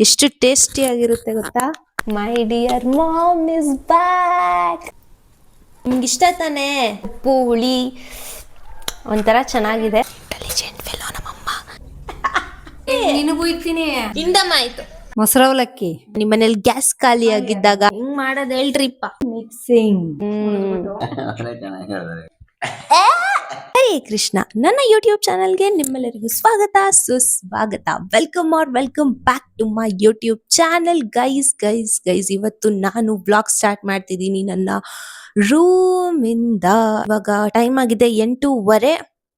ಎಷ್ಟು ಟೇಸ್ಟಿ ಆಗಿರುತ್ತೆ ಗೊತ್ತಾ. My dear ma'am is back. ನಿಮ್ಗೆ ಇಷ್ಟ ತಾನೇ? ಉಪ್ಪು ಹುಳಿ ಒಂಥರ ಚೆನ್ನಾಗಿದೆ. ಇಂಟೆಲಿಜೆಂಟ್ ಫೆಲೋ ನಮ್ಮಮ್ಮ. ನಿನಗೂ ಇಕ್ತೀನಿ. ಇಂದಮ್ಮ ಆಯ್ತು. ಮೊಸರವಲಕ್ಕಿ ನಿಮ್ಮನೇಲಿ ಗ್ಯಾಸ್ ಖಾಲಿ ಆಗಿದ್ದಾಗ ಹಿಂಗ್ ಮಾಡೋದ್ ಹೇಳ್ರಿಪ್ಪ. ಮಿಕ್ಸಿಂಗ್. ಹರೇ ಕೃಷ್ಣ. ನನ್ನ ಯೂಟ್ಯೂಬ್ ಚಾನಲ್ಗೆ ನಿಮ್ಮೆಲ್ಲರಿಗೂ ಸ್ವಾಗತ ಸುಸ್ವಾಗತ. Welcome or welcome back to my YouTube channel. Guys ಇವತ್ತು ನಾನು ವ್ಲಾಗ್ ಸ್ಟಾರ್ಟ್ ಮಾಡ್ತಿದ್ದೀನಿ ನನ್ನ ರೂಮ್ ಇಂದ. ಇವಾಗ ಟೈಮ್ ಆಗಿದೆ 8:30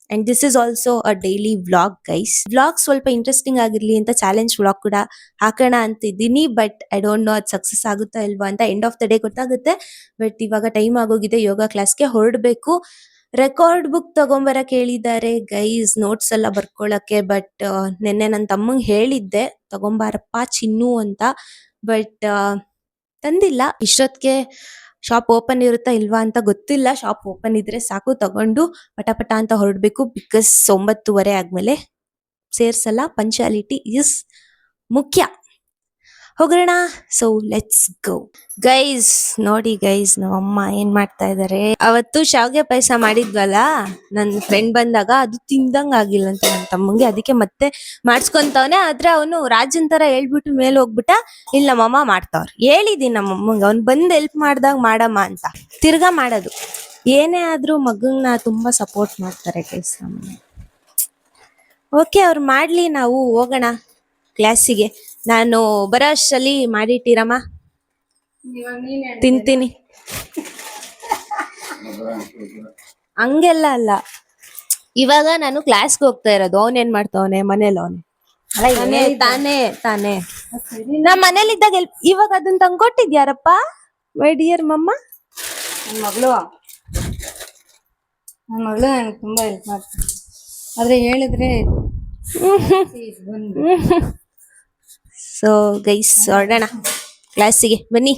and this is also a daily vlog guys. Vlog ಸ್ವಲ್ಪ ಇಂಟ್ರೆಸ್ಟಿಂಗ್ ಆಗಿರ್ಲಿ ಅಂತ ಚಾಲೆಂಜ್ ವ್ಲಾಗ್ ಕೂಡ ಹಾಕೋಣ ಅಂತಿದ್ದೀನಿ. ಬಟ್ ಐ ಡೋಂಟ್ ನೋ ಅದು ಸಕ್ಸಸ್ ಆಗುತ್ತಾ ಇಲ್ವಾ ಅಂತ ಎಂಡ್ ಆಫ್ ದ ಡೇ ಗೊತ್ತಾಗುತ್ತೆ. ಬಟ್ ಇವಾಗ ಟೈಮ್ ಆಗೋಗಿದೆ, ಯೋಗ ಕ್ಲಾಸ್ಗೆ ಹೊರಡ್ಬೇಕು. ರೆಕಾರ್ಡ್ ಬುಕ್ ತಗೊಂಬರಕ್ ಹೇಳಿದ್ದಾರೆ ಗೈಸ್, ನೋಟ್ಸ್ ಎಲ್ಲ ಬರ್ಕೊಳಕ್ಕೆ. ಬಟ್ ನಿನ್ನೆ ನನ್ನ ತಮ್ಮಂಗ್ ಹೇಳಿದ್ದೆ ತಗೊಂಬಾರಪ್ಪ ಚಿನ್ನು ಅಂತ, ಬಟ್ ತಂದಿಲ್ಲ. ಇಷ್ಟೊತ್ತಿಗೆ ಶಾಪ್ ಓಪನ್ ಇರುತ್ತಾ ಇಲ್ವಾ ಅಂತ ಗೊತ್ತಿಲ್ಲ. ಶಾಪ್ ಓಪನ್ ಇದ್ರೆ ಸಾಕು, ತಗೊಂಡು ಪಟ ಅಂತ ಹೊರಡ್ಬೇಕು. ಬಿಕಾಸ್ 9:30 ಆದ್ಮೇಲೆ ಸೇರ್ಸಲ್ಲ. ಪಂಚಾಲಿಟಿ ಇಸ್ ಮುಖ್ಯ. ಹೋಗೋಣ. So let's go guys. ನೋಡಿ ಗೈಸ್, ನಮ್ಮಮ್ಮ ಏನ್ ಮಾಡ್ತಾ ಇದಾರೆ. ಅವತ್ತು ಶಾವ್ಗೆ ಪಾಯಸ ಮಾಡಿದ್ವಲ್ಲ ನನ್ನ ಫ್ರೆಂಡ್ ಬಂದಾಗ, ಅದು ತಿಂದಂಗ ಆಗಿಲ್ಲ ಅಂತ ನನ್ನ ತಮ್ಮಂಗೆ. ಅದಕ್ಕೆ ಮತ್ತೆ ಮಾಡ್ಸ್ಕೊಂತವನೆ. ಆದ್ರೆ ಅವನು ರಾಜನ್ ತರ ಹೇಳ್ಬಿಟ್ಟು ಮೇಲೆ ಹೋಗ್ಬಿಟ್ಟ. ಇಲ್ಲ ನಮ್ಮಮ್ಮ ಮಾಡ್ತಾವ್ರ. ಹೇಳಿದೀನಿ ನಮ್ಮಮ್ಮಂಗೆ, ಅವ್ನ್ ಬಂದ್ ಹೆಲ್ಪ್ ಮಾಡ್ದಾಗ ಮಾಡಮ್ಮ ಅಂತ. ತಿರ್ಗಾ ಮಾಡೋದು. ಏನೇ ಆದ್ರೂ ಮಗನ್ನ ತುಂಬಾ ಸಪೋರ್ಟ್ ಮಾಡ್ತಾರೆ ಗೈಸ್ ನಮ್ಮನೆ. ಓಕೆ, ಅವ್ರು ಮಾಡ್ಲಿ, ನಾವು ಹೋಗೋಣ ಕ್ಲಾಸಿಗೆ. ನಾನು ಬರೋ ಅಷ್ಟರಲ್ಲಿ ಮಾಡಿಟ್ಟಿರಮ್ಮ, ತಿಂತೀನಿ. ಹಂಗೆಲ್ಲ ಅಲ್ಲ, ಇವಾಗ ನಾನು ಕ್ಲಾಸ್ಗೆ ಹೋಗ್ತಾ ಇರೋದು. ಅವನೇನ್ ಮಾಡ್ತಾವನೆ ಮನೇಲಿ? ಅವನೇ ತಾನೇ ನಾ ಮನೇಲಿ ಇದ್ದಾಗ ಇವಾಗ ಅದನ್ನ ತಂದ್ಕೊಟ್ಟಿದ್ಯಾರಪ್ಪ ಮೈ ಡಿಯರ್ ಮಮ್ಮ. ನನ್ನ ಮಗಳು ನನಗೆ ತುಂಬಾ ಹೆಲ್ಪ್ ಮಾಡ್ತಾರೆ. ಆದ್ರೆ ಹೇಳಿದ್ರೆ ಸೊ ಗೈಸ್ ಹೊರಡೋಣ ಕ್ಲಾಸಿಗೆ, ಬನ್ನಿ.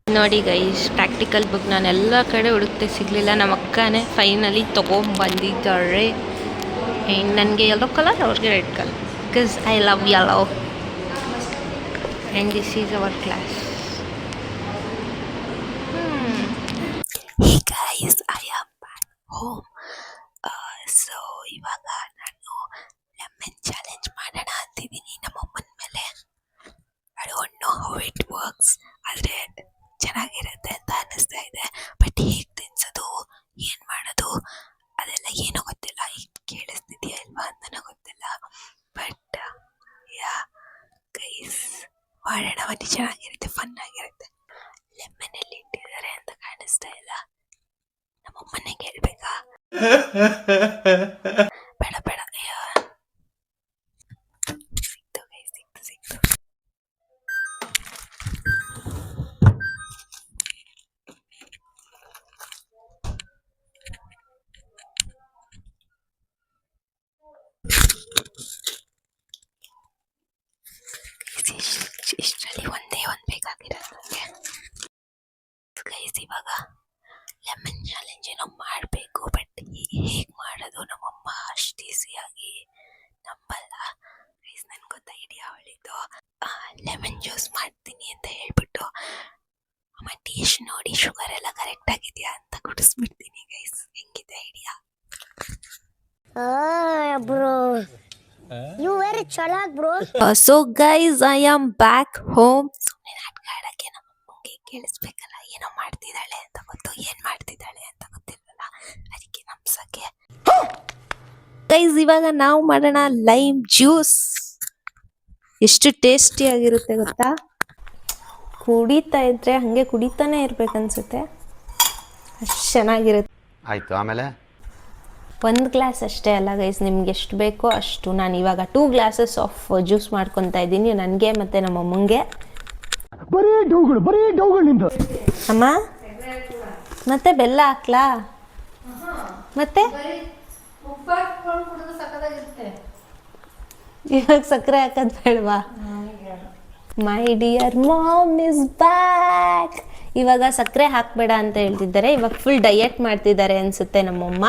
ನೋಡಿ ಗೈಸ್, ಪ್ರಾಕ್ಟಿಕಲ್ ಬುಕ್ ನಾನು ಎಲ್ಲ ಕಡೆ ಹುಡುಕ್ತೆ ಸಿಗಲಿಲ್ಲ. ನಮ್ಮ ಅಕ್ಕನೇ ಫೈನಲಿ ತೊಗೊಂಬಂದಿದ್ದಾರೆ. ಆ್ಯಂಡ್ ನನಗೆ ಯೆಲ್ಲೋ ಕಲರ್, ಅವ್ರಿಗೆ red colour, because I love yellow. And this is our class. Hey guys, I am back home. So ಇವಾಗ ನಾನು ಲೆಮನ್ ಚಾಲೆಂಜ್ ಮಾಡೋಣ ಅಂತಿದ್ದೀನಿ ನಮ್ಮಮ್ಮನ ಮೇಲೆ. I don't know how it works. ಆದರೆ ಚೆನ್ನಾಗಿರುತ್ತೆ ಅಂತ ಅನ್ನಿಸ್ತಾ ಇದೆ. ಬಟ್ ಹೇಗೆ ತಿನ್ಸೋದು, ಏನು ಮಾಡೋದು ಅದೆಲ್ಲ ಏನೂ ಗೊತ್ತಿಲ್ಲ. ಈಗ ಕೇಳಿಸ್ತಿದೆಯಾ ಇಲ್ವಾ ಅಂತನೂ ಗೊತ್ತಿಲ್ಲ. ಬಟ್ ಯಾ ಗೈಸ್, ಮಾಡೋಣ. ಬನ್ನಿ, ಚೆನ್ನಾಗಿರುತ್ತೆ, ಫನ್ ಆಗಿರುತ್ತೆ. ಲೆಮನ್ ಎಲ್ಲಿ ಇಟ್ಟಿದ್ದಾರೆ ಅಂತ ಕಾಣಿಸ್ತಾ ಇಲ್ಲ. ನಮ್ಮಮ್ಮನೇ ಕೇಳ್ಬೇಕಾ? ಬೇಡ ಸಿಕ್ತು ಗೈಸ್, ಸಿಕ್ತು. ಇಷ್ಟರಲ್ಲಿ ಒಂದೇ ಒಂದು ಬೇಕಾಗಿರೋದು ನನಗೆ ಗೈಸ್. ಇವಾಗ ಲೆಮನ್ ಚಾಲೆಂಜ್ ಏನೋ ಮಾಡಬೇಕು. ಬಟ್ ಹೇಗೆ ಮಾಡೋದು ನಮ್ಮಮ್ಮ ಅಷ್ಟು ಈಸಿಯಾಗಿ ನಂಬಲ್ಲ ಗೈಸ್. ನನ್ಗೆ ಗೊತ್ತಾ ಐಡಿಯಾ ಅವಳಿದ್ದು. ಲೆಮನ್ ಜ್ಯೂಸ್ ಮಾಡ್ತೀನಿ ಅಂತ ಹೇಳ್ಬಿಟ್ಟು ಅಮ್ಮ ಟೇಸ್ಟ್ ನೋಡಿ ಶುಗರ್ ಎಲ್ಲ ಕರೆಕ್ಟ್ ಆಗಿದೆಯಾ ಅಂತ ಕುಡಿಸ್ಬಿಡ್ತೀನಿ ಗೈಸ್. ಹೆಂಗಿದೆ idea? bro, you very chalak bro. So guys, I am back home. ಸುಮ್ಮನೆ ನಾಟಕ ಆಡಕ್ಕೆ ನಮ್ಮಮ್ಮಂಗೆ ಕೇಳಿಸ್ಬೇಕಲ್ಲ, ಏನೋ ಮಾಡ್ತಿದ್ದಾಳೆ ಅಂತ ಗೊತ್ತು, ಏನ್ ಮಾಡ್ತಿದ್ದಾಳೆ ಅಂತ ಗೊತ್ತಿರಲ್ಲ, ಅದಕ್ಕೆ ನಮ್ಸಕ್ಕೆ. ಗೈಸ್, ಇವಾಗ ನಾವು ಮಾಡೋಣ ಲೈಮ್ ಜ್ಯೂಸ್. ಎಷ್ಟು ಟೇಸ್ಟಿ ಆಗಿರುತ್ತೆ ಗೊತ್ತಾ. ಕುಡಿತಾ ಇದ್ರೆ ಹಂಗೆ ಕುಡಿತಾನೆ ಇರ್ಬೇಕನ್ಸುತ್ತೆ, ಅಷ್ಟು ಚೆನ್ನಾಗಿರುತ್ತೆ. ಆಯ್ತು, ಆಮೇಲೆ ಒಂದು ಗ್ಲಾಸ್ ಅಷ್ಟೇ ಅಲ್ಲ ಗೈಸ್, ನಿಮ್ಗೆ ಎಷ್ಟು ಬೇಕೋ ಅಷ್ಟು. ನಾನು ಇವಾಗ 2 glasses ಆಫ್ ಜ್ಯೂಸ್ ಮಾಡ್ಕೊತಾ ಇದ್ದೀನಿ, ನನಗೆ ಮತ್ತು ನಮ್ಮ ಅಮ್ಮಂಗೆ. ಅಮ್ಮ, ಮತ್ತೆ ಬೆಲ್ಲ ಹಾಕ್ಲಾ? ಮತ್ತೆ ಇವಾಗ ಸಕ್ಕರೆ ಹಾಕೋದು ಬೇಡವಾ? My dear ma'am is back. ಇವಾಗ ಸಕ್ಕರೆ ಹಾಕಬೇಡ ಅಂತ ಹೇಳ್ತಿದ್ದಾರೆ. ಇವಾಗ ಫುಲ್ ಡಯಟ್ ಮಾಡ್ತಿದ್ದಾರೆ ಅನ್ಸುತ್ತೆ ನಮ್ಮಮ್ಮ.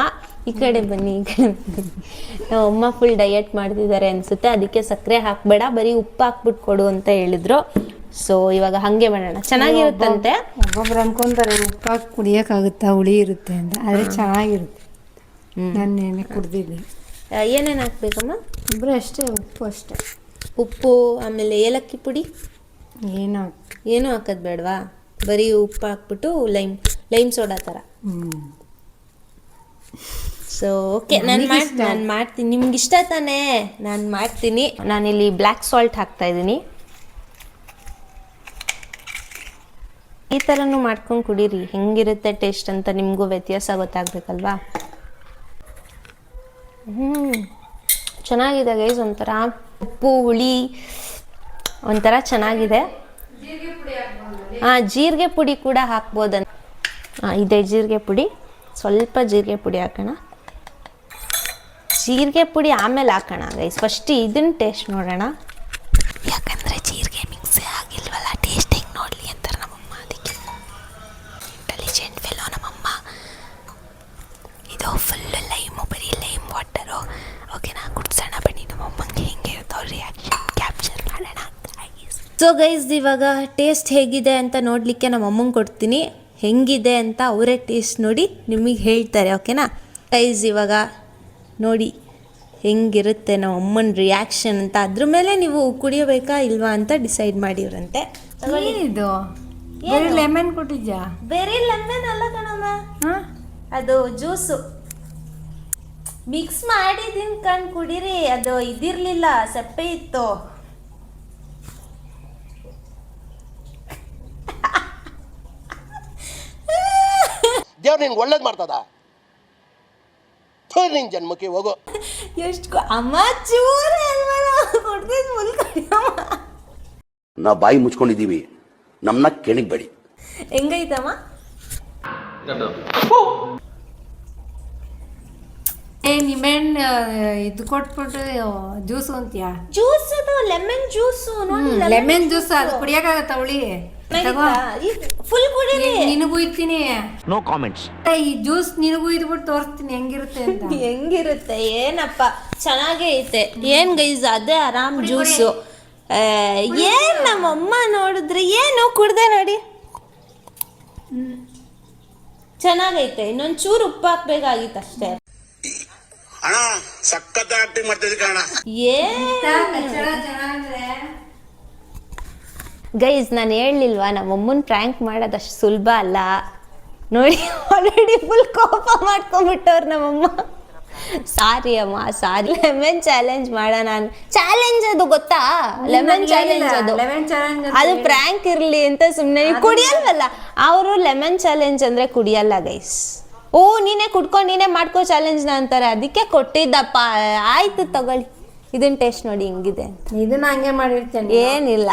ಈ ಕಡೆ ಬನ್ನಿ ನಮ್ಮ ಅಮ್ಮ ಫುಲ್ ಡಯಟ್ ಮಾಡ್ತಿದ್ದಾರೆ ಅನ್ಸುತ್ತೆ, ಅದಕ್ಕೆ ಸಕ್ಕರೆ ಹಾಕ್ಬೇಡ ಬರೀ ಉಪ್ಪು ಹಾಕ್ಬಿಟ್ಟು ಕೊಡು ಅಂತ ಹೇಳಿದ್ರು. ಸೊ ಇವಾಗ ಹಂಗೆ ಮಾಡೋಣ, ಚೆನ್ನಾಗಿರುತ್ತಂತೆ. ಒಬ್ಬೊಬ್ರು ಅನ್ಕೊಂತಾರೆ ಉಪ್ಪು ಹಾಕಿ ಕುಡಿಯೋಕ್ಕಾಗುತ್ತಾ, ಹುಳಿ ಇರುತ್ತೆ ಅಂತ, ಆದರೆ ಚೆನ್ನಾಗಿರುತ್ತೆ. ನಾನು ನೆನೆ ಕುಡ್ದಿದ್ದೆ. ಏನೇನು ಹಾಕ್ಬೇಕಮ್ಮ? ಒಬ್ಬರು ಅಷ್ಟೇ, ಉಪ್ಪು ಅಷ್ಟೇ. ಉಪ್ಪು, ಆಮೇಲೆ ಏಲಕ್ಕಿ ಪುಡಿ ಏನು ಏನೂ ಹಾಕೋದು ಬೇಡವಾ? ಬರೀ ಉಪ್ಪು ಹಾಕ್ಬಿಟ್ಟು ಲೈಮ್ ಸೋಡಾ ಥರ. ಸೊ ಓಕೆ, ನಾನು ಮಾಡ್ತೀನಿ. ನಿಮ್ಗೆ ಇಷ್ಟ ತಾನೇ? ನಾನು ಮಾಡ್ತೀನಿ. ನಾನಿಲ್ಲಿ ಬ್ಲ್ಯಾಕ್ ಸಾಲ್ಟ್ ಹಾಕ್ತಾ ಇದ್ದೀನಿ. ಈ ಥರನೂ ಮಾಡ್ಕೊಂಡು ಕುಡೀರಿ, ಹೆಂಗಿರುತ್ತೆ ಟೇಸ್ಟ್ ಅಂತ ನಿಮಗೂ ವ್ಯತ್ಯಾಸ ಗೊತ್ತಾಗಬೇಕಲ್ವಾ. ಚೆನ್ನಾಗಿದೆ ಗೈಸ್, ಒಂಥರ ಉಪ್ಪು ಹುಳಿ ಒಂಥರ ಚೆನ್ನಾಗಿದೆ. ಜೀರಿಗೆ ಪುಡಿ ಕೂಡ ಹಾಕ್ಬೋದ. ಇದೆ ಜೀರಿಗೆ ಪುಡಿ, ಸ್ವಲ್ಪ ಜೀರಿಗೆ ಪುಡಿ ಹಾಕೋಣ. ಜೀರಿಗೆ ಪುಡಿ ಆಮೇಲೆ ಹಾಕೋಣ ಗೈಸ್, ಫಸ್ಟ್ ಇದನ್ನ ಟೇಸ್ಟ್ ನೋಡೋಣ. ಯಾಕಂದರೆ ಜೀರಿಗೆ ಮಿಕ್ಸ್ ಆಗಿಲ್ವಲ್ಲ, ಟೇಸ್ಟ್ ಹೆಂಗೆ ನೋಡಲಿ ಅಂತಾರೆ ನಮ್ಮಮ್ಮ, ಅದಕ್ಕೆ. ಇಂಟೆಲಿಜೆಂಟ್ ಫೆಲೋ ನಮ್ಮಮ್ಮ. ಇದು ಫುಲ್ ಲೈಮು, ಬರೀ ಲೈಮ್ ವಾಟರು. ಓಕೆನಾ, ಕುಡ್ಸೋಣ ಬನ್ನಿ, ನಮ್ಮಮ್ಮಂಗೆ ಹೆಂಗೆ ಇರುತ್ತೋ ರಿಯಾಕ್ಷನ್ ಕ್ಯಾಪ್ಚರ್ ಮಾಡೋಣ. ಸೊ ಗೈಸ್, ಇವಾಗ ಟೇಸ್ಟ್ ಹೇಗಿದೆ ಅಂತ ನೋಡಲಿಕ್ಕೆ ನಮ್ಮ ಅಮ್ಮಂಗೆ ಕೊಡ್ತೀನಿ. ಹೆಂಗಿದೆ ಅಂತ ಅವರೇ ಟೇಸ್ಟ್ ನೋಡಿ ನಿಮಗೆ ಹೇಳ್ತಾರೆ. ಓಕೆನಾ ಗೈಸ್, ಇವಾಗ ನೋಡಿ ಹೆಂಗಿರುತ್ತೆ ನಮ್ಮ ಅಮ್ಮನ ರಿಯಾಕ್ಷನ್ ಅಂತ, ಅದ್ರ ಮೇಲೆ ನೀವು ಕುಡಿಯಬೇಕಾ ಇಲ್ವಾ ಅಂತ ಡಿಸೈಡ್ ಮಾಡಿವ್ರಂತೆ. ಏನಿದು ಬೇರೆ ಲೆಮನ್ ಕೊಟ್ಟಿದ್ಯಾ? ಬೇರೆ ಲೆಮನ್ ಅಲ್ಲ ಕಣಮ್ಮ, ಅದು ಜ್ಯೂಸು ಮಿಕ್ಸ್ ಮಾಡಿದ್ದೀನಿ ಕಣ್, ಕುಡೀರಿ. ಅದು ಇದಿರಲಿಲ್ಲ, ಸಪ್ಪೆ ಇತ್ತು. ದೇವ್ರು ನಿನ್ಗೆ ಒಳ್ಳೇದು ಮಾಡ್ತದ, ನಿನ್ ಜನ್ಮಕ್ಕೆ ಹೋಗೋ. ಎಷ್ಟು ಅಮ್ಮ ಚೂರೇ ನಾವು ಬಾಯಿ ಮುಚ್ಕೊಂಡಿದ್ದೀವಿ, ನಮ್ಮನ್ನ ಕೆಣಗಬೇಡಿ. ಹೆಂಗೈತಮ್ಮ? ನಿಂಬೆಹಣ್ಣು ಇದು ಕೊಟ್ಬಿಟ್ಟು ಜ್ಯೂಸು ಅಂತೀಯಾ? ಜ್ಯೂಸ್, ಅದು ಲೆಮನ್ ಜ್ಯೂಸು. ಲೆಮನ್ ಜ್ಯೂಸ್ ಅದು ಕುಡಿಯೋಕ್ಕಾಗತ್ತ ಹುಳಿ? ಫುಲ್ ಕುಡೀರಿ. ನಿನಗೂ ಇರ್ತೀನಿ, ನೋ ಕಾಮೆಂಟ್ಸ್. ಈ ಜ್ಯೂಸ್ ನಿನಗೂ ಇದ್ಬಿಟ್ಟು ತೋರಿಸ್ತೀನಿ ಹೆಂಗಿರುತ್ತೆ ಅಂತ. ಹೆಂಗಿರುತ್ತೆ ಏನಪ್ಪ, ಚೆನ್ನಾಗೇ ಐತೆ. ಏನ್ ಗೈಸ್, ಅದೇ ಆರಾಮ್ ಜ್ಯೂಸು. ಏನ್ ನಮ್ಮಮ್ಮ ನೋಡಿದ್ರೆ ಏನು ಕುಡ್ದೆ ನೋಡಿ, ಚೆನ್ನಾಗೈತೆ. ಇನ್ನೊಂದ್ ಚೂರು ಉಪ್ಪು ಹಾಕ್ಬೇಕಾಗಿತ್ತು ಅಷ್ಟೇ. ಅಣ್ಣ ಸಖತ್ ಆಕ್ಟಿಂಗ್ ಮಾಡ್ತಿದ್ದೆ ಕಣ. ಗೈಸ್, ನಾನು ಹೇಳಲಿಲ್ವಾ ನಮ್ಮಮ್ಮನ ಪ್ರ್ಯಾಂಕ್ ಮಾಡೋದಷ್ಟು ಸುಲಭ ಅಲ್ಲ. ನೋಡಿ ಆಲ್ರೆಡಿ ಫುಲ್ ಕೋಪ ಮಾಡ್ಕೊಂಡ್ಬಿಟ್ಟವ್ರು ನಮ್ಮಮ್ಮ. ಸಾರಿ ಅಮ್ಮ, ಸಾರಿ. ಲೆಮನ್ ಚಾಲೆಂಜ್ ಮಾಡೋಣ. ಚಾಲೆಂಜ್ ಅದು ಗೊತ್ತಾ? ಲೆಮನ್ ಚಾಲೆಂಜ್ ಅದು ಪ್ರ್ಯಾಂಕ್ ಇರಲಿ ಅಂತ ಸುಮ್ಮನೆ. ಕುಡಿಯಲ್ವಲ್ಲ ಅವರು, ಲೆಮನ್ ಚಾಲೆಂಜ್ ಅಂದ್ರೆ ಕುಡಿಯಲ್ಲ ಗೈಸ್. ಓ, ನೀನೇ ಕುಡ್ಕೊಂಡು ನೀನೇ ಮಾಡ್ಕೋ ಚಾಲೆಂಜ್ನ ಅಂತಾರೆ, ಅದಕ್ಕೆ ಕೊಟ್ಟಿದ್ದಪ್ಪ. ಆಯ್ತು ತಗೊಳ್ಳಿ, ಇದನ್ನ ಟೇಸ್ಟ್ ನೋಡಿ ಹೆಂಗಿದೆ. ಇದನ್ನ ಹಂಗೆ ಮಾಡಿರ್ತೇನೆ, ಏನಿಲ್ಲ.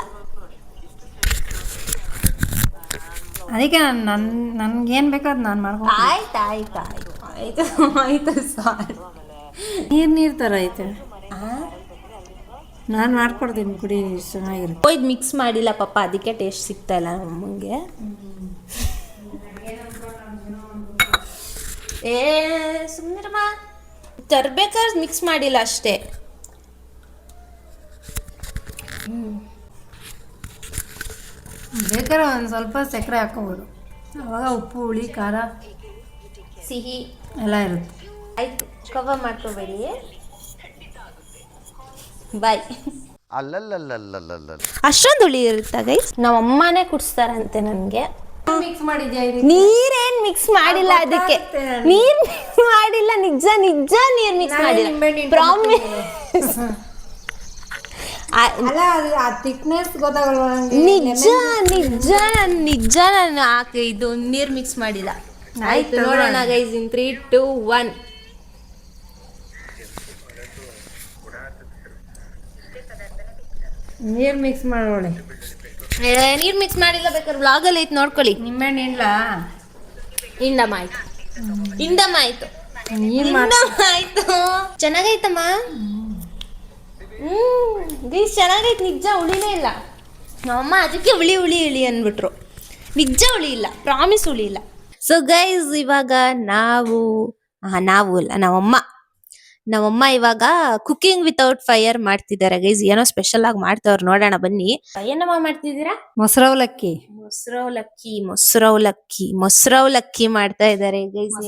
ಅದಕ್ಕೆ ನನ್ಗೇನು ಬೇಕೋ ಅದು ನಾನು ಮಾಡ್ಕೊಂಡು. ಆಯ್ತು ಆಯ್ತು ಆಯ್ತು ಆಯ್ತು ಆಯ್ತು, ಸಾರಿ. ನೀರು ಥರ ಐತೆ, ನಾನು ಮಾಡ್ಕೊಡ್ತೀನಿ, ಕುಡಿ, ಚೆನ್ನಾಗಿರುತ್ತೆ. ಇದು ಮಿಕ್ಸ್ ಮಾಡಿಲ್ಲ ಪಾಪ, ಅದಕ್ಕೆ ಟೇಸ್ಟ್ ಸಿಗ್ತಾ ಇಲ್ಲ ನಮ್ಮಂಗೆ. ಸುಮ್ಮನಿರಮ್ಮ, ತರ್ಬೇಕಾದ್ರೆ ಮಿಕ್ಸ್ ಮಾಡಿಲ್ಲ ಅಷ್ಟೇ. ಬೇಕಾದ್ರೆ ಒಂದು ಸ್ವಲ್ಪ ಸಕ್ಕರೆ ಹಾಕೋಬೋದು, ಅವಾಗ ಉಪ್ಪು ಹುಳಿ ಖಾರ ಸಿಹಿ ಎಲ್ಲ ಇರುತ್ತೆ. ಆಯ್ತು, ಕವರ್ ಮಾಡ್ಕೋಬೇಡಿ. ಬಾಯ್. ಅಷ್ಟೊಂದು ಹುಳಿ ಇರುತ್ತಾ ಗೈಸ್? ನಮ್ಮ ಅಮ್ಮನೇ ಕುಡಿಸ್ತಾರಂತೆ ನನಗೆ. ಮಿಕ್ಸ್ ಮಾಡಿದ್ಯಾ? ನೀರೇನ್ ಮಿಕ್ಸ್ ಮಾಡಿಲ್ಲ, ಅದಕ್ಕೆ ನೀರ್ ಮಿಕ್ಸ್ ಮಾಡಿಲ್ಲ. ನಿಜ ನಿಜ ನೀರ್ ಮಿಕ್ಸ್ ಮಾಡಿಲ್ಲ, ಪ್ರಾಮಿಸ್. ಅಲ್ಲ, ಅದು ಆ ಥಿಕ್ನೆಸ್ ಗೊತ್ತಾಗಲ್ವ ನನಗೆ. ನಿಜ ನಿಜ ನಿಜ, ನಾನು ಇದು ನೀರ್ ಮಿಕ್ಸ್ ಮಾಡಿಲ್ಲ. ಆಯ್ತು, ನೋಡೋಣ ಗೈಸ್. ಇನ್ 3, 2, 1. ನೀರು ಮಿಕ್ಸ್ ಮಾಡೋಳೆ. ನೀರ್ ಮಿಕ್ಸ್ ಮಾಡಿಲ್ಲ, ಬೇಕಾದ್ರೆ ವ್ಲಾಗಲ್ಲಿ ಐತೆ ನೋಡ್ಕೊಳ್ಳಿ. ನಿಂಬೆಹಣ್ಣು ಇಲ್ಲ, ಇಂಡಮ್ಮ ಆಯ್ತು, ಇಂಡಮ್ಮ ಆಯ್ತು, ಆಯ್ತು. ಚೆನ್ನಾಗೈತಮ್ಮ. ಗೈಸ್ ಚೆನ್ನಾಗೈತೆ ನಿಜ, ಹುಳಿನೇ ಇಲ್ಲ. ನಮ್ಮಮ್ಮ ಅದಕ್ಕೆ ಹುಳಿ ಹುಳಿ ಹುಳಿ ಅಂದ್ಬಿಟ್ರು. ನಿಜ ಹುಳಿ ಇಲ್ಲ, ಪ್ರಾಮಿಸ್ ಹುಳಿ ಇಲ್ಲ. ಸೊ ಗೈಸ್, ಇವಾಗ ನಾವು ನಾವು ಅಲ್ಲ, ನಮ್ಮಮ್ಮ ಇವಾಗ ಕುಕಿಂಗ್ ವಿತೌಟ್ ಫೈರ್ ಮಾಡ್ತಿದ್ದಾರೆ ಗೈಸ್. ಏನೋ ಸ್ಪೆಷಲ್ ಆಗಿ ಮಾಡ್ತವ್ರು, ನೋಡೋಣ ಬನ್ನಿ. ಏನಮ್ಮ ಮಾಡ್ತಿದ್ದೀರಾ? ಮೊಸರವಲಕ್ಕಿ. ಮೊಸರವಲಕ್ಕಿ ಮಾಡ್ತಾ ಇದ್ದಾರೆ ಗೈಸ್.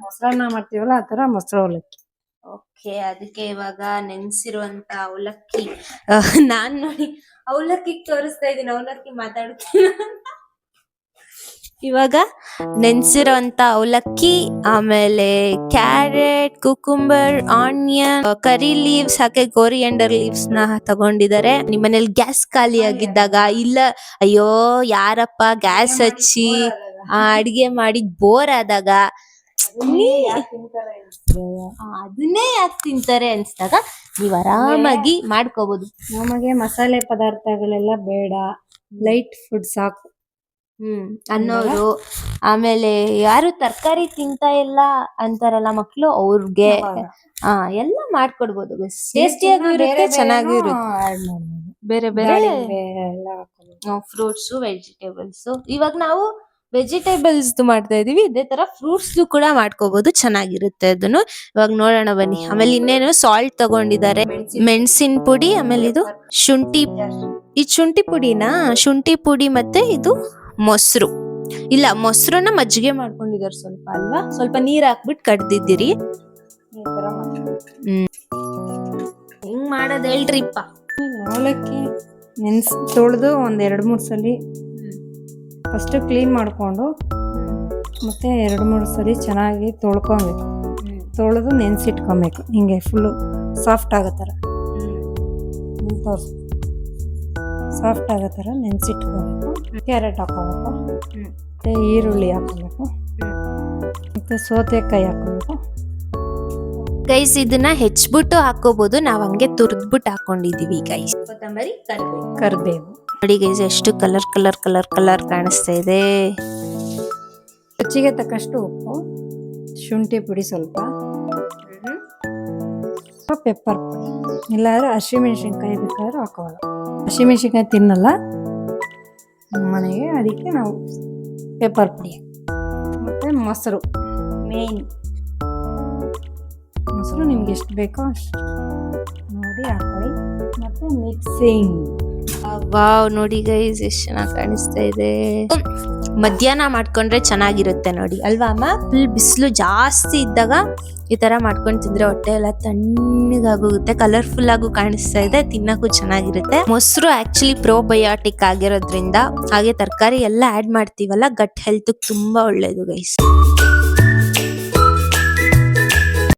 ಮೊಸರನ್ನ ಮಾಡ್ತೀವಲ್ಲ ಆ ತರ ಮೊಸರವಲಕ್ಕಿ. ಓಕೆ, ಅದಕ್ಕೆ ಇವಾಗ ನೆನ್ಸಿರುವಂತ ಅವಲಕ್ಕಿ ನಾನ್ ನೋಡಿ ಅವಲಕ್ಕಿ ತೋರಿಸ್ತಾ ಇದೀನಿ, ಅವಲಕ್ಕಿ ಮಾತಾಡ್ತೀನಿ. ಇವಾಗ ನೆನ್ಸಿರೋಂತ ಅವಲಕ್ಕಿ, ಆಮೇಲೆ ಕ್ಯಾರೆಟ್, ಕುಕುಂಬರ್, ಆನಿಯನ್, ಕರಿ ಲೀವ್ಸ್ ಹಾಗೆ ಕೋರಿಯಂಡರ್ ಲೀವ್ಸ್ ನ ತಗೊಂಡಿದ್ದಾರೆ. ನಿಮ್ಮನೇಲಿ ಗ್ಯಾಸ್ ಖಾಲಿ ಆಗಿದ್ದಾಗ, ಇಲ್ಲ ಅಯ್ಯೋ ಯಾರಪ್ಪ ಗ್ಯಾಸ್ ಹಚ್ಚಿ ಅಡಿಗೆ ಮಾಡಿ ಬೋರ್ ಆದಾಗ ಅದನ್ನೇ ಯಾಕೆ ತಿಂತಾರೆ ಅನ್ಸ್ದಾಗ ನೀವ್ ಆರಾಮಾಗಿ ಮಾಡ್ಕೋಬಹುದು. ನಮಗೆ ಮಸಾಲೆ ಪದಾರ್ಥಗಳೆಲ್ಲ ಬೇಡ, ಲೈಟ್ ಫುಡ್ ಸಾಕು ಅನ್ನೋರು. ಆಮೇಲೆ ಯಾರು ತರಕಾರಿ ತಿಂತಾ ಇಲ್ಲ ಅಂತಾರಲ್ಲ ಮಕ್ಳು, ಅವ್ರಿಗೆ ಎಲ್ಲ ಮಾಡ್ಕೊಡ್ಬೋದು. ಟೇಸ್ಟಿಯಾಗೂ ಇರುತ್ತೆ, ಚೆನ್ನಾಗೂ ಇರುತ್ತೆ. ಬೇರೆ ಬೇರೆ ಫ್ರೂಟ್ಸ್, ವೆಜಿಟೇಬಲ್ಸ್. ಇವಾಗ ನಾವು ವೆಜಿಟೇಬಲ್ಸ್ ಮಾಡ್ತಾ ಇದೀವಿ, ಇದೇ ತರ ಫ್ರೂಟ್ಸ್ ಕೂಡ ಮಾಡ್ಕೋಬಹುದು, ಚೆನ್ನಾಗಿರುತ್ತೆ ಅದನ್ನು. ಇವಾಗ ನೋಡೋಣ ಬನ್ನಿ. ಆಮೇಲೆ ಇನ್ನೇನು ಸಾಲ್ಟ್ ತಗೊಂಡಿದ್ದಾರೆ, ಮೆಣಸಿನ ಪುಡಿ, ಆಮೇಲೆ ಇದು ಶುಂಠಿ. ಈ ಶುಂಠಿ ಪುಡಿನಾ, ಶುಂಠಿ ಪುಡಿ ಮತ್ತೆ ಇದು ಮೊಸರು. ಇಲ್ಲ, ಮೊಸರನ್ನ ಮಜ್ಜಿಗೆ ಮಾಡ್ಕೊಂಡಿದ್ದಾರೆ ಸ್ವಲ್ಪ ಅಲ್ವಾ, ಸ್ವಲ್ಪ ನೀರ್ ಹಾಕ್ಬಿಟ್ಟು ಕಡ್ದಿದ್ದೀರಿ. ಹಿಂಗ್ ಮಾಡೋದ್ ಹೇಳ್ರಿಪ್ಪ. ಅವಲಕ್ಕಿ ತೊಳೆದು ಒಂದ್ 2-3 ಸಲ ಫಸ್ಟ್ ಕ್ಲೀನ್ ಮಾಡ್ಕೊಂಡು ಮತ್ತೆ 2-3 ಸಲ ಚೆನ್ನಾಗಿ ತೊಳ್ಕೊಬೇಕು. ತೊಳೆದು ನೆನ್ಸಿಟ್ಕೊಬೇಕು, ಹಿಂಗೆ ಫುಲ್ಲು ಸಾಫ್ಟ್ ಆಗೋ ಥರ. ಸಾಫ್ಟ್ ಆಗೋ ಥರ ನೆನ್ಸಿಟ್ಕೋಬೇಕು. ಕ್ಯಾರೆಟ್ ಹಾಕೋಬೇಕು, ಮತ್ತೆ ಈರುಳ್ಳಿ ಹಾಕೋಬೇಕು, ಮತ್ತೆ ಸೌತೆಕಾಯಿ ಹಾಕೋಬೇಕು. ಗೈಸ್ ಇದನ್ನ ಹೆಚ್ಚಿಬಿಟ್ಟು ಹಾಕೋಬಹುದು, ನಾವ್ ಹಂಗೆ ತುರ್ದ್ಬಿಟ್ಟು ಹಾಕೊಂಡಿದೀವಿ ಗೈಸ್. ಕೊತ್ತಂಬರಿ, ಕರಿಬೇವು ನೋಡಿ ಗೈಸ್, ಎಷ್ಟು ಕಲರ್ ಕಲರ್ ಕಲರ್ ಕಲರ್ ಕಾಣಿಸ್ತಾ ಇದೆ. ರುಚಿಗೆ ತಕ್ಕಷ್ಟು ಉಪ್ಪು, ಶುಂಠಿ ಪುಡಿ ಸ್ವಲ್ಪ, ಪೆಪ್ಪರ್ ಪುಡಿ. ಇಲ್ಲಾಂದ್ರೆ ಹಸಿಮೆಣಸಿನ್ಕಾಯಿ ಬೇಕಾದ್ರೆ ಹಾಕೋಲ್ಲ. ಹಸಿಮೆಣಸಿನ್ಕಾಯಿ ತಿನ್ನಲ್ಲ ಮನೆಗೆ, ಅದಕ್ಕೆ ನಾವು ಪೆಪ್ಪರ್ ಪುಡಿ. ಮತ್ತೆ ಮೊಸರು ಮೇನ್. ಮೊಸರು ನಿಮ್ಗೆ ಎಷ್ಟು ಬೇಕೋ ಅಷ್ಟು ನೋಡಿ ಹಾಕೊಳ್ಳಿ. ಮತ್ತೆ ಮಿಕ್ಸಿಂಗ್. ವಾವ್, ನೋಡಿ ಗೈಸ್ ಎಷ್ಟು ಚೆನ್ನಾಗಿ ಕಾಣಿಸ್ತಾ ಇದೆ. ಮಧ್ಯಾಹ್ನ ಮಾಡ್ಕೊಂಡ್ರೆ ಚೆನ್ನಾಗಿರುತ್ತೆ ನೋಡಿ ಅಲ್ವಾ ಅಮ್ಮ? ಫುಲ್ ಬಿಸಿಲು ಜಾಸ್ತಿ ಇದ್ದಾಗ ಈ ತರ ಮಾಡ್ಕೊಂಡು ತಿಂದ್ರೆ ಹೊಟ್ಟೆ ಎಲ್ಲ ತಣ್ಣಗಾಗೋಗುತ್ತೆ, ಕಲರ್ಫುಲ್ ಆಗು ಕಾಣಿಸ್ತಾ ಇದೆ, ತಿನ್ನಕ್ಕೂ ಚೆನ್ನಾಗಿರುತ್ತೆ. ಮೊಸರು ಆಕ್ಚುಲಿ ಪ್ರೋಬಯೋಟಿಕ್ ಆಗಿರೋದ್ರಿಂದ, ಹಾಗೆ ತರಕಾರಿ ಎಲ್ಲ ಆಡ್ ಮಾಡ್ತೀವಲ್ಲ, ಗಟ್ ಹೆಲ್ತ್ ತುಂಬಾ ಒಳ್ಳೇದು ಗೈಸ್.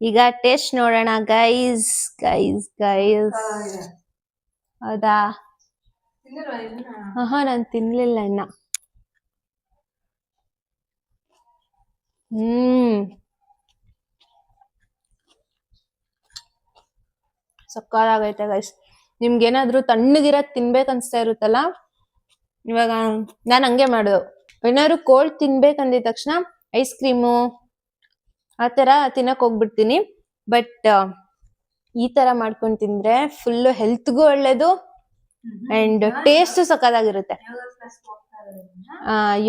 ಈಗ ಟೇಸ್ಟ್ ನೋಡೋಣ ಗೈಸ್. ಹೌದಾ? ನಾನು ತಿನ್ಲಿಲ್ಲ ಇನ್ನ. ಸಕ್ಕತ್ತಾಗೈತೆ ಗೈಸ್. ನಿಮ್ಗೇನಾದ್ರೂ ತಣ್ಣಗಿರೋದ್ ತಿನ್ಬೇಕ್ ಅನ್ಸ್ತಾ ಇರುತ್ತಲ್ಲ, ಇವಾಗ ನಾನ್ ಹಂಗೆ ಮಾಡೋದು. ಏನಾದ್ರು ಕೋಲ್ಡ್ ತಿನ್ಬೇಕಂದಿದ ತಕ್ಷಣ ಐಸ್ ಕ್ರೀಮು ಆ ತರ ತಿನ್ನಕ್ ಹೋಗ್ಬಿಡ್ತೀನಿ. ಬಟ್ ಈ ತರ ಮಾಡ್ಕೊಂಡ್ ತಿಂದ್ರೆ ಫುಲ್ ಹೆಲ್ತ್ಗೂ ಒಳ್ಳೇದು ಅಂಡ್ ಟೇಸ್ಟ್ ಸಕ್ಕತ್ತಾಗಿರುತ್ತೆ.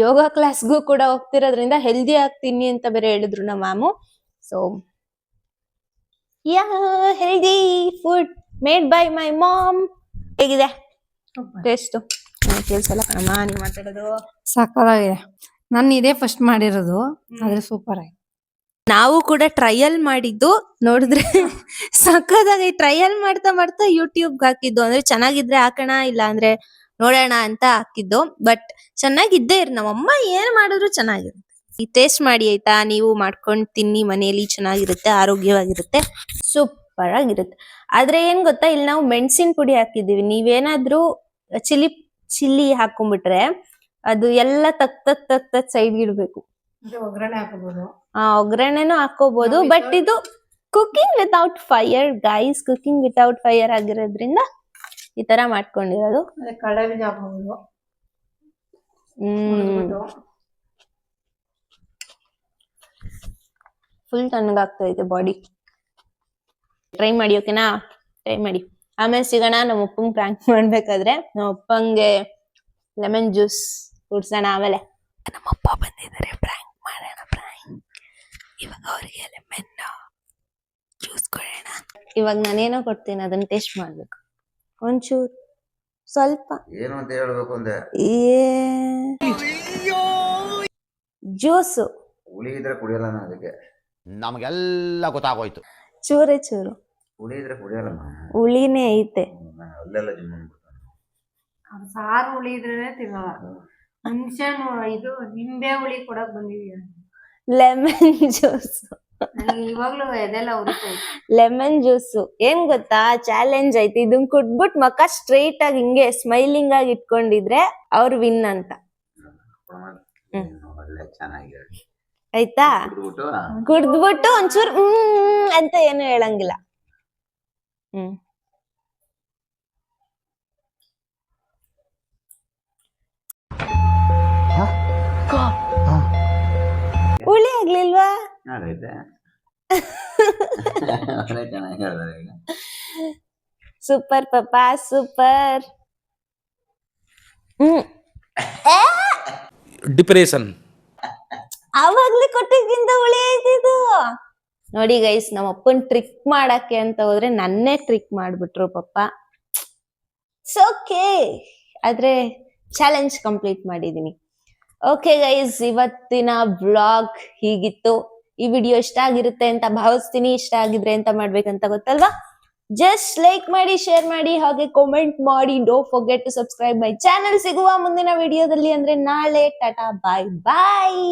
ಯೋಗ ಕ್ಲಾಸ್ಗೂ ಕೂಡ ಹೋಗ್ತಿರೋದ್ರಿಂದ ಹೆಲ್ದಿ ಆಗಿ ತಿನ್ನಿ ಅಂತ ಬೇರೆ ಹೇಳಿದ್ರು ನಮ್ಮ ma'am. So healthy food made by my mom. ಹೇಗಿದೆ ಟೇಸ್ಟ್? ಕೇಳ್ಸಲ್ಲ ಕಣಮ್ಮ ನೀವ್ ಮಾತಾಡೋದು. ಸಕ್ಕತ್ತಾಗಿದೆ. ನಾನು ಇದೇ ಫಸ್ಟ್ ಮಾಡಿರೋದು, ಆದ್ರೆ ಸೂಪರ್ ಆಗಿ. ನಾವು ಕೂಡ ಟ್ರಯಲ್ ಮಾಡಿದ್ದು, ನೋಡಿದ್ರೆ ಸಕ್ಕತ್ತಾಗಿ ಟ್ರಯಲ್ ಮಾಡ್ತಾ ಮಾಡ್ತಾ ಯೂಟ್ಯೂಬ್ಗೆ ಹಾಕಿದ್ದು. ಅಂದ್ರೆ ಚೆನ್ನಾಗಿದ್ರೆ ಹಾಕೋಣ, ಇಲ್ಲ ಅಂದ್ರೆ ನೋಡೋಣ ಅಂತ ಹಾಕಿದ್ದು. ಬಟ್ ಚೆನ್ನಾಗಿದ್ದೇ ನಮ್ಮಮ್ಮ ಏನ್ ಮಾಡಿದ್ರು ಚೆನ್ನಾಗಿರುತ್ತೆ. ಈ ಟೇಸ್ಟ್ ಮಾಡಿ ಆಯ್ತಾ, ನೀವು ಮಾಡ್ಕೊಂಡು ತಿನ್ನಿ ಮನೆಯಲ್ಲಿ, ಚೆನ್ನಾಗಿರುತ್ತೆ, ಆರೋಗ್ಯವಾಗಿರುತ್ತೆ, ಸೂಪರ್ ಆಗಿರುತ್ತೆ. ಆದ್ರೆ ಏನ್ ಗೊತ್ತಾ, ಇಲ್ಲಿ ನಾವು ಮೆಣಸಿನ ಪುಡಿ ಹಾಕಿದೀವಿ. ನೀವೇನಾದ್ರೂ ಚಿಲ್ಲಿ ಹಾಕೊಂಡ್ಬಿಟ್ರೆ ಅದು ಎಲ್ಲ ತಕ್ ಸೈಡ್ ಇಡ್ಬೇಕು. ಒಗ್ಗರಣೆ ಹಾಕಬಹುದು, ಒಗ್ಗರಣೆನೂ ಹಾಕೋಬಹುದು. ಬಟ್ ಇದು cooking without fire guys, cooking without fire ಆಗಿರೋದ್ರಿಂದ ಈ ತರ ಮಾಡ್ಕೊಂಡಿರೋದು. ಕಡಲೆ ಬೀಜ ಹಾಕಬಹುದು. ಫುಲ್ ತಣ್ಣಗಾಗ್ತಾ ಇದೆ ಬಾಡಿ. ಟ್ರೈ ಮಾಡಿ, ಓಕೆನಾ? ಟ್ರೈ ಮಾಡಿ. ಆಮೇಲೆ ಸಿಗೋಣ ನಮ್ಮ ಅಪ್ಪಂಗ್ ಪ್ರ್ಯಾಂಕ್ ಮಾಡ್ಬೇಕಾದ್ರೆ. ನಮ್ಮ ಅಪ್ಪಂಗೆ ಲೆಮನ್ ಜ್ಯೂಸ್ ಕುಡ್ಸೋಣ. ಆಮೇಲೆ ನಮ್ಮಪ್ಪ ಬಂದಿದ್ದಾರೆ, ಪ್ರ್ಯಾಂಕ್ ಮಾಡೋಣ. ಪ್ರ್ಯಾಂಕ್ ಇವಾಗ ಅವ್ರಿಗೆ ಲೆಮನ್ ಜ್ಯೂಸ್ ಕೊಡೋಣ. ಇವಾಗ ನಾನೇನೋ ಕೊಡ್ತೀನಿ, ಅದನ್ನ ಟೇಸ್ಟ್ ಮಾಡ್ಬೇಕು. ಒಂಚೂರು ಸ್ವಲ್ಪ ಏನು ಅಂತ ಹೇಳ್ಬೇಕು ಅಂದೆ. ಜ್ಯೂಸು ಹುಳಿ ಇದ್ರೆ ಕುಡಿಯಲ್ಲ ನಾನು, ಅದಕ್ಕೆ ನಮಗೆಲ್ಲ ಗೊತ್ತಾಗೋಯ್ತು. ಚೂರೇ ಚೂರು ಹುಳಿ ಇದ್ರೆ ಕುಡಿಯಲ್ಲಮ್ಮ. ಹುಳಿನೇ ಐತೆ. ನಾನು ಅಲ್ಲೆಲ್ಲ ಜಿಮ್ ಅಂದ್ಬಿಡ್ತಾನೆ. ಸಾರು ಹುಳಿ ಇದ್ರೆ ತಿನ್ನಲ್ಲ. ಹುಣ್ಸೆಹಣ್ಣು ಇದು ನಿಂಬೆ ಹುಳಿ ಕೊಡಕ್ ಬಂದಿದೀಯ. ಲೆಮನ್ ಜ್ಯೂಸ್, ನನಗೆ ಇವಾಗ್ಲೂ ಎದೆಲ್ಲ ಉರಿತೈತೆ. ಲೆಮನ್ ಜ್ಯೂಸು ಏನ್ ಗೊತ್ತಾ, ಚಾಲೆಂಜ್ ಐತಿ. ಇದನ್ ಕುಡ್ಬಿಟ್ ಮಕ್ಕ ಸ್ಟ್ರೈಟ್ ಆಗಿ ಹಿಂಗೆ ಸ್ಮೈಲಿಂಗ್ ಆಗಿ ಇಟ್ಕೊಂಡಿದ್ರೆ ಅವ್ರು ವಿನ್ ಅಂತ. ಒಳ್ಳೆ ಚೆನ್ನಾಗಿ ಆಯ್ತಾ? ಕುಡ್ಬಿಟ್ಟು ಕುಡ್ದ್ಬಿಟ್ಟು ಒಂಚೂರು ಅಂತ ಏನು ಹೇಳಂಗಿಲ್ಲ. ಹುಳಿ ಆಗ್ಲಿಲ್ವಾ? ಆಗೈತೆ. ಒಳ್ಳೆ ಚೆನ್ನಾಗಿ ಹೇಳಿದಾರೆ ಈಗ. ಸೂಪರ್ ಪಾಪ ಸೂಪರ್. ಡಿಪ್ರೆಷನ್ ಅವಾಗ್ಲೇ ಕೊಟ್ಟಿದ್ಕಿಂತ ಹುಳಿ ಐತಿದು. ನೋಡಿ ಗೈಸ್, ನಮ್ಮ ಅಪ್ಪನ್ ಟ್ರಿಕ್ ಮಾಡಕ್ಕೆ ಅಂತ ಹೋದ್ರೆ ನನ್ನೇ ಟ್ರಿಕ್ ಮಾಡ್ಬಿಟ್ರು ಪಾಪ. ಓಕೆ, ಆದ್ರೆ ಚಾಲೆಂಜ್ ಕಂಪ್ಲೀಟ್ ಮಾಡಿದೀನಿ. ಓಕೆ ಗೈಸ್, ಇವತ್ತಿನ ವ್ಲಾಗ್ ಹೀಗಿತ್ತು. ಈ ವಿಡಿಯೋ ಇಷ್ಟ ಆಗಿರುತ್ತೆ ಅಂತ ಭಾವಿಸ್ತೀನಿ. ಇಷ್ಟ ಆಗಿದ್ರೆ ಎಂತ ಮಾಡ್ಬೇಕಂತ ಗೊತ್ತಲ್ವಾ? ಜಸ್ಟ್ ಲೈಕ್ ಮಾಡಿ, ಶೇರ್ ಮಾಡಿ, ಹಾಗೆ ಕಾಮೆಂಟ್ ಮಾಡಿ. Don't forget to subscribe my channel. ಸಿಗುವ ಮುಂದಿನ ವಿಡಿಯೋದಲ್ಲಿ, ಅಂದ್ರೆ ನಾಳೆ. ಟಾಟಾ, ಬಾಯ್ ಬಾಯ್.